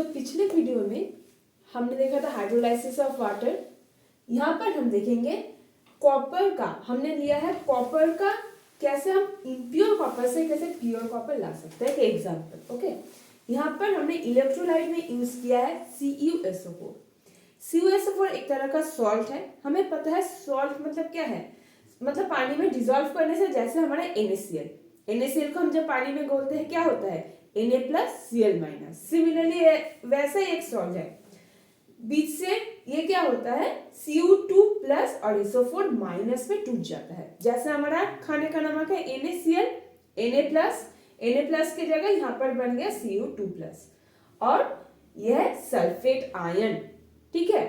पिछले वीडियो में हमने देखा था हाइड्रोलाइसिस ऑफ वाटर। यहाँ पर हम देखेंगे कॉपर का, हमने लिया है कॉपर का, कैसे हम इम्प्योर कॉपर से कैसे प्योर कॉपर ला सकते हैं, एग्जाम्पल। ओके, यहाँ पर हमने इलेक्ट्रोलाइट में यूज किया है CuSO4। CuSO4 एक तरह का सॉल्ट है। हमें पता है सॉल्ट मतलब क्या है, मतलब पानी में डिजोल्व करने से जैसे हमारा NaCl को हम जब पानी में घोलते हैं क्या होता है, Na+Cl-। सिमिलरली वैसा ही एक सॉल्ट है, बीच से ये क्या होता है Cu2+ और SO4- में टूट जाता है। जैसे हमारा खाने का नमक है NaCl, Na+ की जगह यहाँ पर बन गया Cu2+ और यह सल्फेट आयन। ठीक है,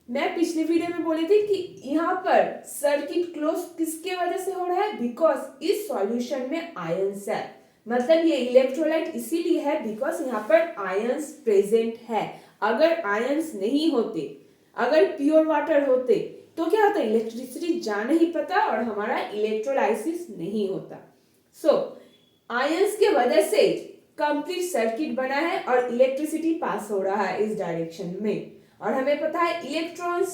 मैं पिछली वीडियो में बोली थी कि यहाँ पर सर्किट क्लोज किसके वजह से हो रहा है, बिकॉज इस सॉल्यूशन में आयंस है। मतलब ये इलेक्ट्रोलाइट इसीलिए है बिकॉज यहाँ पर आयंस प्रेजेंट है। अगर आयंस नहीं होते, अगर प्योर वाटर होते तो क्या होता, इलेक्ट्रिसिटी जा नहीं पाता और हमारा इलेक्ट्रोलाइसिस नहीं होता। सो आयंस के वजह से कंप्लीट सर्किट बना है और इलेक्ट्रिसिटी पास हो रहा है इस डायरेक्शन में। और हमें पता है इलेक्ट्रॉन्स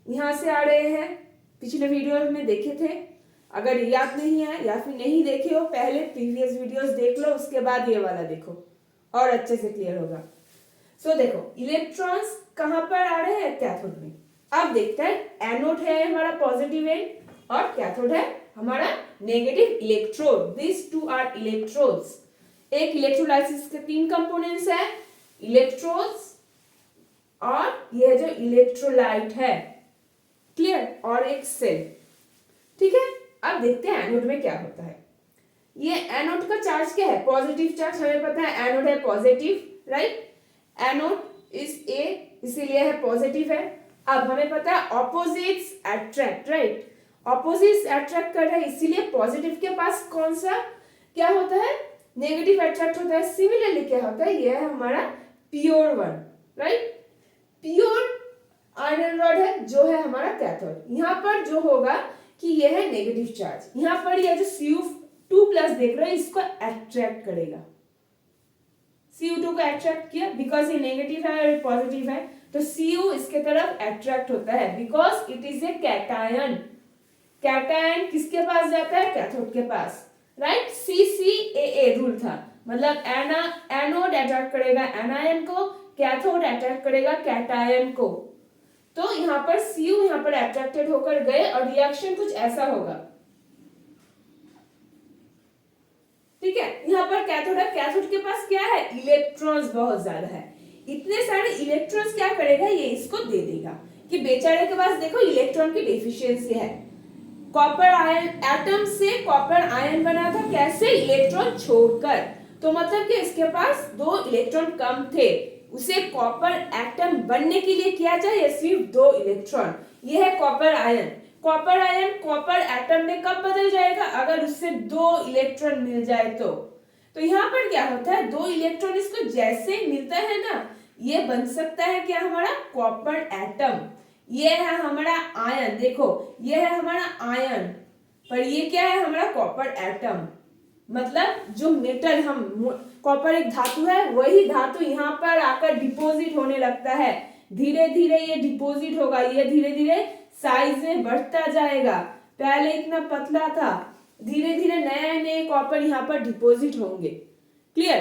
यहाँ से आ रहे हैं, पिछले वीडियो में देखे थे। अगर याद नहीं है या फिर नहीं देखे हो, पहले प्रीवियस वीडियोस देख लो, उसके बाद ये वाला देखो और अच्छे से क्लियर होगा। सो देखो इलेक्ट्रॉन्स कहाँ पर आ रहे हैं, कैथोड में। अब देखते हैं एनोड है हमारा पॉजिटिव एंड और कैथोड है हमारा negative electrode. This two are electrodes. एक इलेक्ट्रोलाइसिस के 3 कंपोनेंट्स है, इलेक्ट्रोड्स और यह जो इलेक्ट्रोलाइट है, क्लियर, और एक सेल। ठीक है, अब देखते हैं एनोड में क्या होता है। ये एनोड का चार्ज क्या है, पॉजिटिव चार्ज। हमें पता है एनोड है positive, right. Anode is A, इसीलिए है पॉजिटिव है। अब हमें पता है opposites attract, right. Opposites attract कर रहे हैं, इसीलिए पॉजिटिव के पास कौन सा क्या होता है, नेगेटिव अट्रैक्ट होता है। सिमिलरली क्या होता है, यह है हमारा pure one, right. Pure iron rod है जो है हमारा कैथोड। यहाँ पर जो होगा कि यह है नेगेटिव चार्ज, यहाँ पर यह जो Cu2+ देख रहे हैं इसको अट्रैक्ट करेगा। Cu2 को अट्रैक्ट किया बिकॉज ये नेगेटिव है और पॉजिटिव है, तो Cu इसके तरफ अट्रैक्ट होता है because it is a cation. Cation किसके पास जाता है, कैथोड के पास, राइट। CCAA रूल था, मतलब एनोड अट्रैक्ट करेगा एनायन को, कैथोड अट्रैक्ट करेगा कैटायन को। तो यहाँ पर Cu यहाँ पर अट्रैक्टेड होकर गए और रिएक्शन कुछ ऐसा होगा। ठीक है, यहाँ पर कैथोड है, कैथोड के पास क्या है, इलेक्ट्रॉन्स बहुत ज्यादा है। इतने सारे इलेक्ट्रॉन्स क्या करेगा, ये इसको दे देगा कि बेचारे के पास देखो इलेक्ट्रॉन की डेफिशिएंसी है। कॉपर आयन एटम से कॉपर आयन बना था, कैसे, इलेक्ट्रॉन छोड़कर। तो मतलब कि इसके पास 2 इलेक्ट्रॉन कम थे, उसे कॉपर एटम बनने के लिए क्या चाहिए, सिर्फ 2 इलेक्ट्रॉन। ये है copper ion. Copper ion copper atom में कब बदल जाएगा, अगर उससे 2 इलेक्ट्रॉन मिल जाए तो यहाँ पर क्या होता है, 2 इलेक्ट्रॉन इसको जैसे मिलता है ना, ये बन सकता है क्या, हमारा कॉपर एटम। ये है हमारा आयन, देखो ये है हमारा आयन, पर ये क्या है, हमारा कॉपर एटम। मतलब जो मेटल हम, कॉपर एक धातु है, वही धातु यहाँ पर आकर डिपॉजिट होने लगता है। धीरे धीरे ये डिपॉजिट होगा, ये धीरे धीरे साइज में बढ़ता जाएगा। पहले इतना पतला था, धीरे धीरे नए कॉपर यहाँ पर डिपॉजिट होंगे, क्लियर।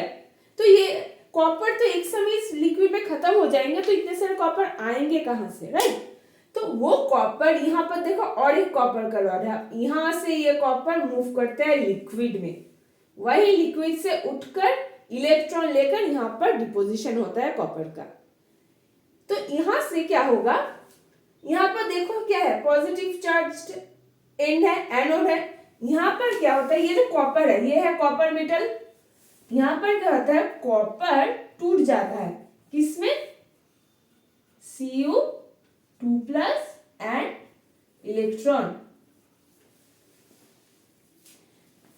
तो ये कॉपर तो एक समय इस लिक्विड में खत्म हो जाएंगे, तो इतने सारे कॉपर आएंगे कहाँ से, राइट। तो वो कॉपर यहाँ पर देखो और एक कॉपर का रॉड है, यहाँ से ये कॉपर मूव करता है लिक्विड में, वही लिक्विड से उठकर इलेक्ट्रॉन लेकर यहाँ पर डिपोजिशन होता है कॉपर का। तो यहाँ से क्या होगा, यहाँ पर देखो क्या है, पॉजिटिव चार्ज एंड है, एनोड है। यहाँ पर क्या होता है, ये जो कॉपर है, ये है कॉपर मेटल। यहाँ पर क्या होता है, कॉपर टूट जाता है, किसमें, Cu2+ एंड इलेक्ट्रॉन,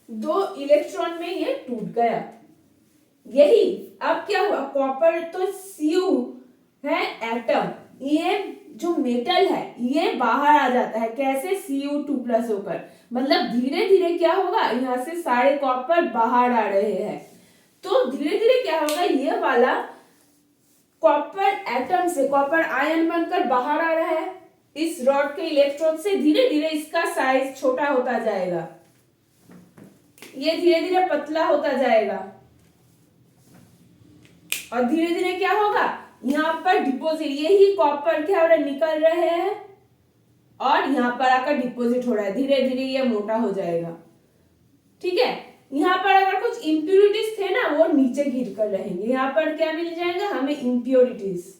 2 इलेक्ट्रॉन में ये टूट गया। यही अब क्या हुआ, कॉपर तो Cu है एटम, ये जो मेटल है ये बाहर आ जाता है, कैसे, Cu2+ होकर। मतलब धीरे धीरे क्या होगा, यहाँ से सारे कॉपर बाहर आ रहे हैं। तो धीरे धीरे क्या होगा, ये वाला कॉपर एटम से कॉपर आयन बनकर बाहर आ रहा है। इस रॉड के इलेक्ट्रोड से धीरे धीरे इसका साइज छोटा होता जाएगा, ये धीरे धीरे पतला होता जाएगा और धीरे धीरे क्या होगा, यहाँ पर डिपोजिट, यही कॉपर क्या हो रहा है, निकल रहे हैं और यहाँ पर आकर डिपोजिट हो रहा है। धीरे धीरे ये मोटा हो जाएगा। ठीक है, यहाँ पर अगर कुछ इम्प्योरिटीज थे ना, वो नीचे गिर कर रहेंगे। यहाँ पर क्या मिल जाएगा हमें, इम्प्योरिटीज।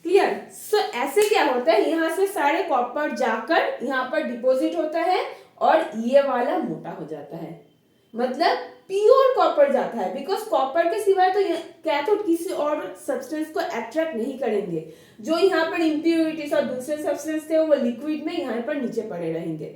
क्लियर। सो ऐसे क्या होता है, यहाँ से सारे कॉपर जाकर यहाँ पर डिपॉजिट होता है और ये वाला मोटा हो जाता है, मतलब प्योर कॉपर जाता है। बिकॉज कॉपर के सिवाय तो कैथोड किसी और सब्सटेंस को अट्रैक्ट नहीं करेंगे। जो यहाँ पर इम्प्योरिटीज और दूसरे सब्सटेंस थे वो लिक्विड में यहाँ पर नीचे पड़े रहेंगे।